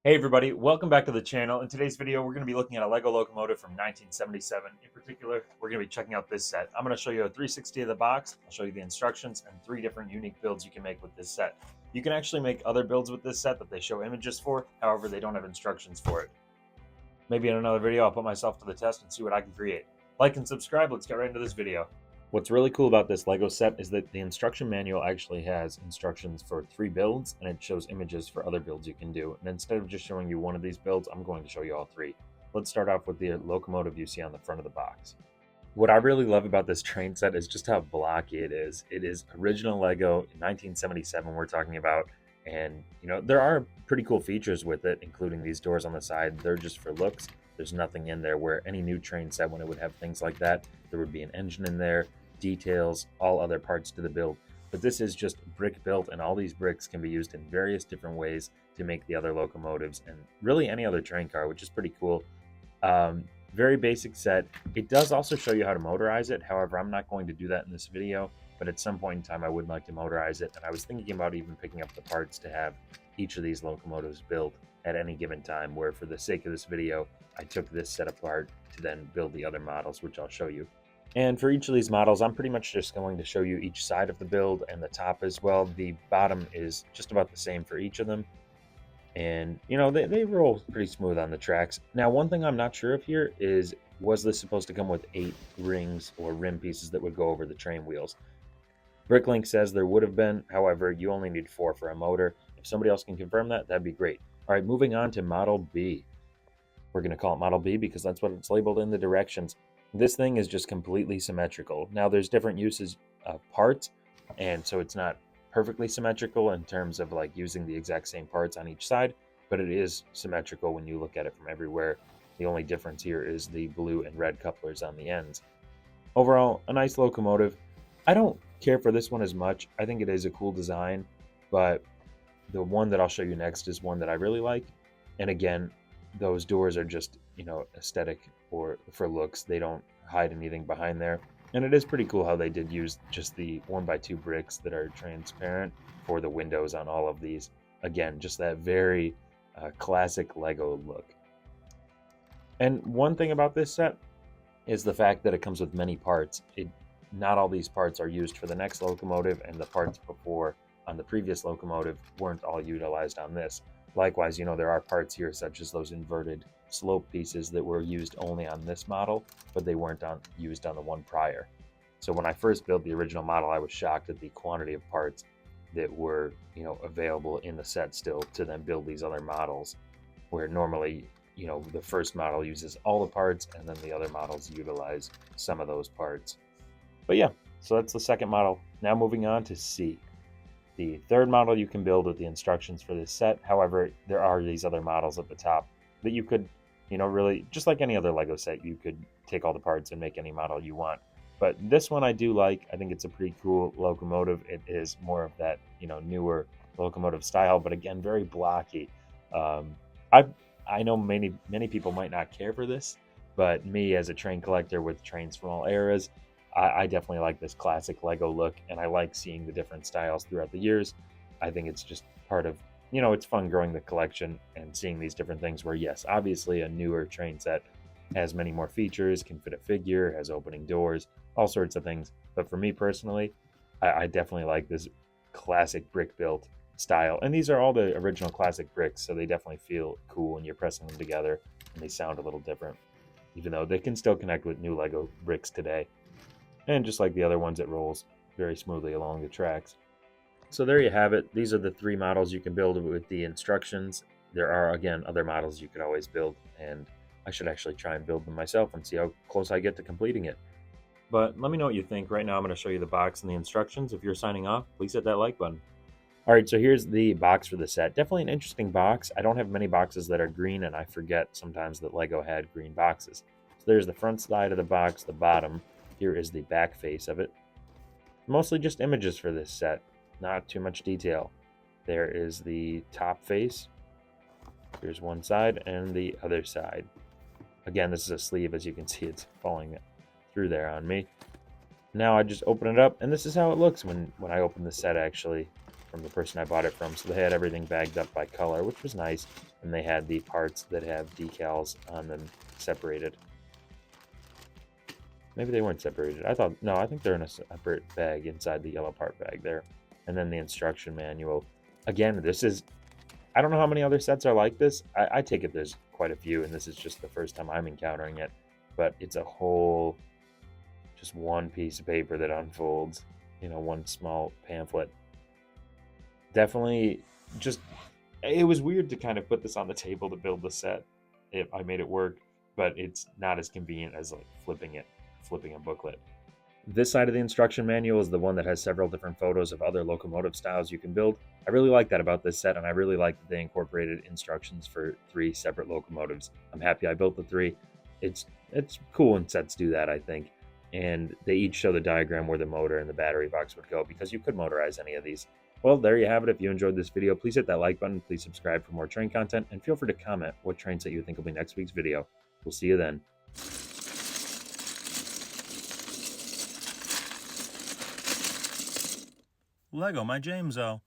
Hey everybody, welcome back to the channel. In today's video, we're going to be looking at a Lego locomotive from 1977. In particular, we're going to be checking out this set. I'm going to show you a 360 of the box, I'll show you the instructions, and 3 different unique builds you can make with this set. You can actually make other builds with this set that they show images for, however, they don't have instructions for it. Maybe in another video, I'll put myself to the test and see what I can create. Like and subscribe, let's get right into this video. What's really cool about this Lego set is that the instruction manual actually has instructions for 3 builds, and it shows images for other builds you can do. And instead of just showing you one of these builds, I'm going to show you all 3. Let's start off with the locomotive you see on the front of the box. What I really love about this train set is just how blocky it is. It is original Lego in 1977 we're talking about, and there are pretty cool features with it, including these doors on the side. They're just for looks. There's nothing in there where any new train set, when it would have things like that, there would be an engine in there, details, all other parts to the build. But this is just brick built, and all these bricks can be used in various different ways to make the other locomotives and really any other train car, which is pretty cool. Very basic set. It does also show you how to motorize it. However, I'm not going to do that in this video, but at some point in time I would like to motorize it, and I was thinking about even picking up the parts to have each of these locomotives built at any given time, where for the sake of this video I took this set apart to then build the other models, which I'll show you. And for each of these models, I'm pretty much just going to show you each side of the build and the top as well. The bottom is just about the same for each of them. And, they roll pretty smooth on the tracks. Now, one thing I'm not sure of here is, was this supposed to come with 8 rings or rim pieces that would go over the train wheels? Bricklink says there would have been, however, you only need 4 for a motor. If somebody else can confirm that, that'd be great. All right, moving on to Model B. We're going to call it Model B because that's what it's labeled in the directions. This thing is just completely symmetrical. Now, there's different uses of parts, and so it's not perfectly symmetrical in terms of like using the exact same parts on each side, but it is symmetrical when you look at it from everywhere. The only difference here is the blue and red couplers on the ends. Overall, a nice locomotive. I don't care for this one as much. I think it is a cool design, but the one that I'll show you next is one that I really like. And again, those doors are just, aesthetic or for looks. They don't hide anything behind there. And it is pretty cool how they did use just the 1x2 bricks that are transparent for the windows on all of these. Again, just that very classic Lego look. And one thing about this set is the fact that it comes with many parts. Not all these parts are used for the next locomotive, and the parts before on the previous locomotive weren't all utilized on this. Likewise, there are parts here such as those inverted slope pieces that were used only on this model, but they weren't used on the one prior. So when I first built the original model, I was shocked at the quantity of parts that were, available in the set still to then build these other models, where normally, the first model uses all the parts and then the other models utilize some of those parts. But yeah, so that's the second model. Now moving on to C. The third model you can build with the instructions for this set. However, there are these other models at the top that you could, really, just like any other Lego set, you could take all the parts and make any model you want. But this one I do like. I think it's a pretty cool locomotive. It is more of that, newer locomotive style, but again, very blocky. I know many people might not care for this, but me as a train collector with trains from all eras, I definitely like this classic Lego look, and I like seeing the different styles throughout the years. I think it's just part of, it's fun growing the collection and seeing these different things where, yes, obviously a newer train set has many more features, can fit a figure, has opening doors, all sorts of things. But for me personally, I definitely like this classic brick built style. And these are all the original classic bricks, so they definitely feel cool when you're pressing them together, and they sound a little different, even though they can still connect with new Lego bricks today. And just like the other ones, it rolls very smoothly along the tracks. So there you have it. These are the 3 models you can build with the instructions. There are, again, other models you could always build, and I should actually try and build them myself and see how close I get to completing it. But let me know what you think. Right now I'm going to show you the box and the instructions. If you're signing off, please hit that like button. All right, so here's the box for the set. Definitely an interesting box. I don't have many boxes that are green, and I forget sometimes that Lego had green boxes. So there's the front side of the box, the bottom. Here is the back face of it. Mostly just images for this set, not too much detail. There is the top face. Here's one side and the other side. Again, this is a sleeve. As you can see, it's falling through there on me. Now I just open it up, and this is how it looks when I open the set, actually. from the person I bought it from. So they had everything bagged up by color, which was nice. And they had the parts that have decals on them separated. Maybe they weren't separated. I think they're in a separate bag inside the yellow part bag there. And then the instruction manual. Again, I don't know how many other sets are like this. I take it there's quite a few, and this is just the first time I'm encountering it. But it's a whole, just one piece of paper that unfolds, one small pamphlet. Definitely it was weird to kind of put this on the table to build the set. I made it work, but it's not as convenient as like flipping a booklet. This side of the instruction manual is the one that has several different photos of other locomotive styles you can build. I really like that about this set, and I really like that they incorporated instructions for 3 separate locomotives. I'm happy I built the 3. It's cool when sets do that, I think. And they each show the diagram where the motor and the battery box would go, because you could motorize any of these. Well, there you have it. If you enjoyed this video, please hit that like button, please subscribe for more train content, and feel free to comment what train set you think will be next week's video. We'll see you then. Lego, my Jameso.